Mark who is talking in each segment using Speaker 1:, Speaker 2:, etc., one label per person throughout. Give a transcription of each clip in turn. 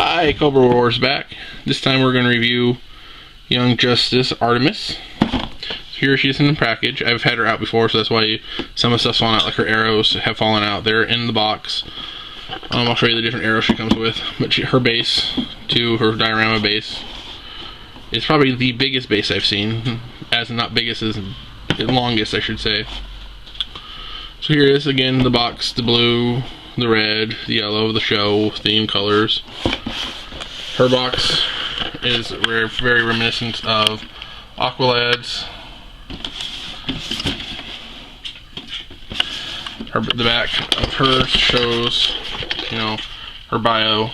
Speaker 1: Hi, Cobra Wars back. This time we're going to review Young Justice Artemis. Here she is in the package. I've had her out before, so that's why some of the stuff's fallen out, like her arrows have fallen out. They're in the box. I'll show you the different arrows she comes with. But her base, her diorama base, is probably the biggest base I've seen. As not biggest, as longest, I should say. So here it is again, the box, the blue, the red, the yellow, the show theme colors. Her box is very reminiscent of Aqualad's. The back of her shows, her bio.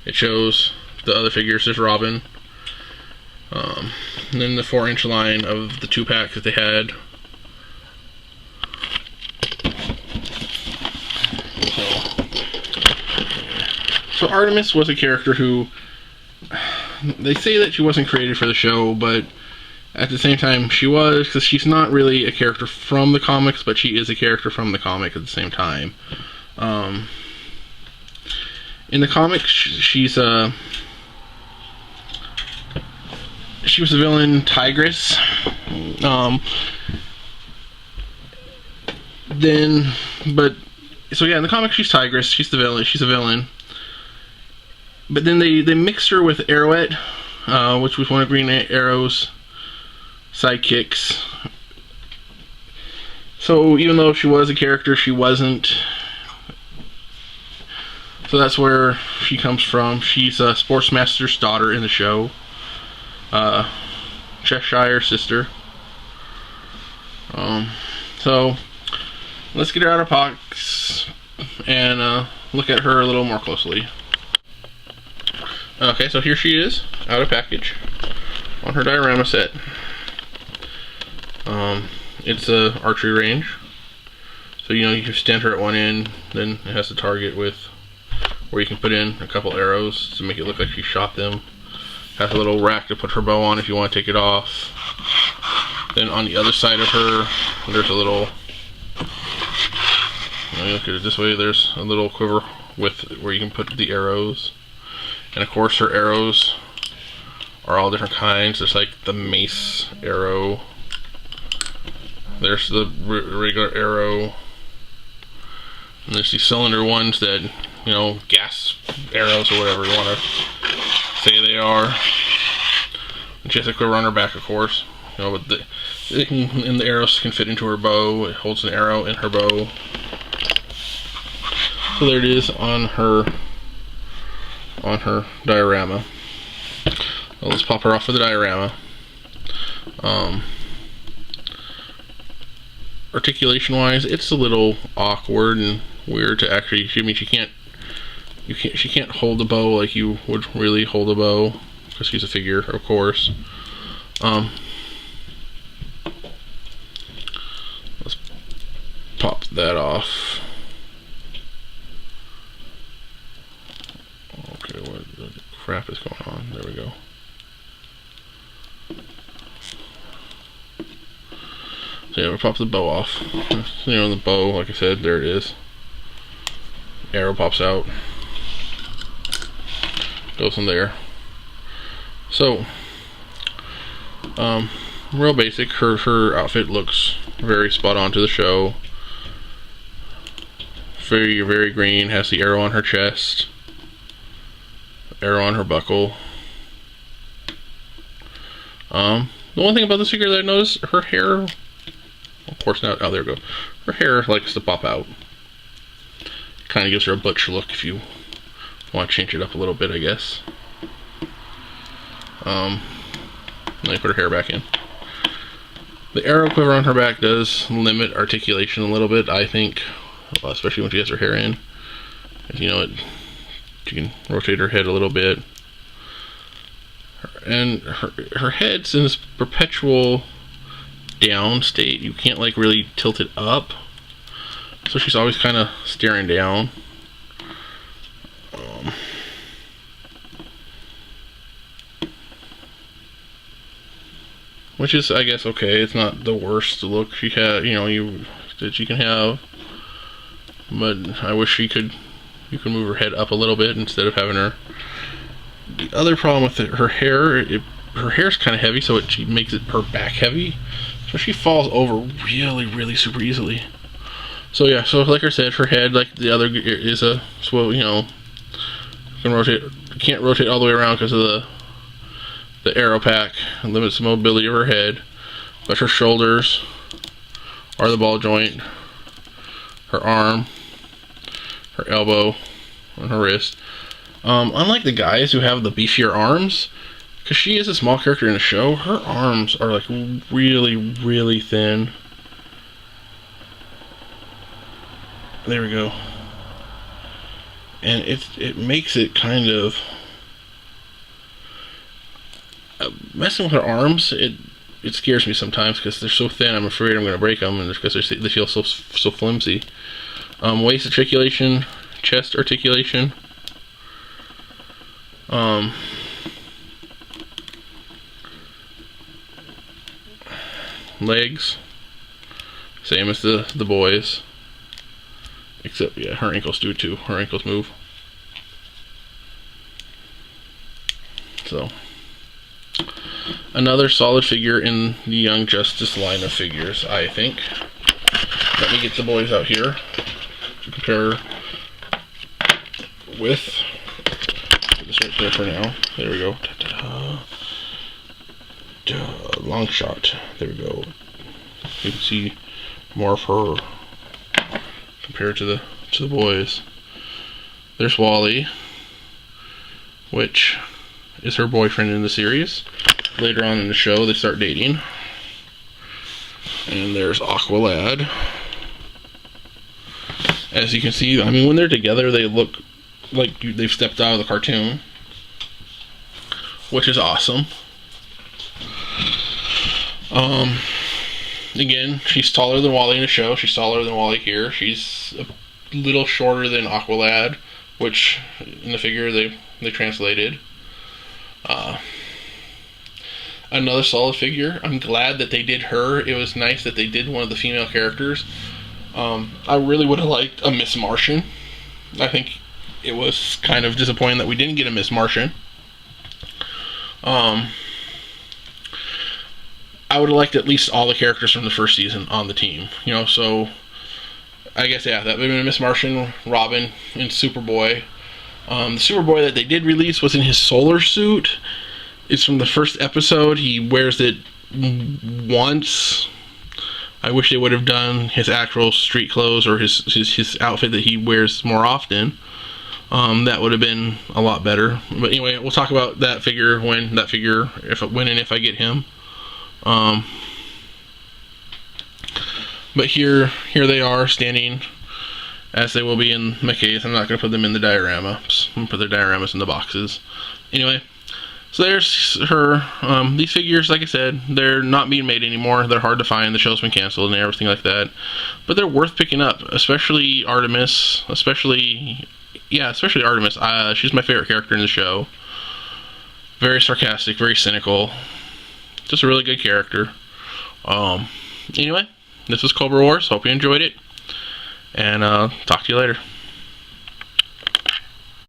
Speaker 1: It shows the other figures. There's Robin. And then the 4-inch line of the 2-pack that they had. So Artemis was a character who, they say that she wasn't created for the show, but at the same time she was, because she's not really a character from the comics, but she is a character from the comic at the same time. In the comics, she was a villain, Tigress. So yeah, in the comics she's Tigress, she's the villain, she's a villain. But then they mixed her with Arrowette, which was one of Green Arrow's sidekicks. So even though she was a character, she wasn't. So that's where she comes from. She's a Sportsmaster's daughter in the show. Cheshire sister. So let's get her out of box and look at her a little more closely. Okay, so here she is, out of package, on her diorama set. It's a archery range, so you stand her at one end, then it has a target with where you can put in a couple arrows to make it look like she shot them. Has a little rack to put her bow on if you want to take it off. Then on the other side of her, there's a little, you look at it this way, there's a little quiver with where you can put the arrows. And of course her arrows are all different kinds. There's like the mace arrow. There's the regular arrow. And there's these cylinder ones that, gas arrows or whatever you want to say they are. And she has a quiver on her back, of course. But and the arrows can fit into her bow. It holds an arrow in her bow. So there it is on her diorama. Well, let's pop her off of the diorama. Articulation wise, it's a little awkward and weird to actually, she can't hold the bow like you would really hold a bow, because she's a figure, of course. Let's pop that off. Okay, what the crap is going on? There we go. So yeah, we'll pop the bow off. The bow, like I said, there it is. Arrow pops out. Goes in there. So, real basic. Her outfit looks very spot on to the show. Very green. Has the arrow on her chest. Arrow on her buckle. The one thing about this figure that I noticed, her hair, of course not, oh there we go. Her hair likes to pop out. Kind of gives her a butch look if you want to change it up a little bit, I guess. Let me put her hair back in. The arrow quiver on her back does limit articulation a little bit, I think, especially when she gets her hair in. She can rotate her head a little bit. And her head's in this perpetual down state. You can't really tilt it up. So she's always kind of staring down. Which is, I guess, okay. It's not the worst look she had, that she can have. But I wish she could, You can move her head up a little bit instead of having her. The other problem with her hair, her hair's kind of heavy, so it makes her back heavy. So she falls over really super easily. So yeah, so like I said, her head, like the other, is a, well, you know, can't rotate all the way around because of the aero pack. It limits the mobility of her head. But her shoulders are the ball joint, her arm, her elbow, and her wrist. Unlike the guys who have the beefier arms, because she is a small character in the show, her arms are like really thin. There we go. And it makes it kind of messing with her arms. It scares me sometimes because they're so thin. I'm afraid I'm going to break them, and because they feel so flimsy. Waist articulation, chest articulation. Legs, same as the boys, except yeah, her ankles do too. Her ankles move. So another solid figure in the Young Justice line of figures, I think. Let me get the boys out here to compare with. Put this right there for now. There we go. Long shot. There we go. You can see more of her compared to the boys. There's Wally, which is her boyfriend in the series. Later on in the show, they start dating. And there's Aqualad. As you can see, I mean, when they're together, they look like they've stepped out of the cartoon, which is awesome. Again, she's taller than Wally in the show. She's taller than Wally here. She's a little shorter than Aqualad, which in the figure they translated. Another solid figure. I'm glad that they did her. It was nice that they did one of the female characters. I really would have liked a Miss Martian. I think it was kind of disappointing that we didn't get a Miss Martian. I would have liked at least all the characters from the first season on the team. You know, so I guess, yeah, that would have been Miss Martian, Robin, and Superboy. The Superboy that they did release was in his solar suit. It's from the first episode. He wears it once. I wish they would have done his actual street clothes or his outfit that he wears more often. That would have been a lot better. But anyway, we'll talk about that figure when and if I get him. But here they are standing as they will be in my case. I'm not going to put them in the dioramas. I'm going to put their dioramas in the boxes. Anyway, so there's her. These figures, like I said, they're not being made anymore. They're hard to find. The show's been canceled and everything like that. But they're worth picking up, especially Artemis. Especially Artemis. She's my favorite character in the show. Very sarcastic, very cynical. Just a really good character. Anyway, this is Cobra Wars. Hope you enjoyed it. And talk to you later.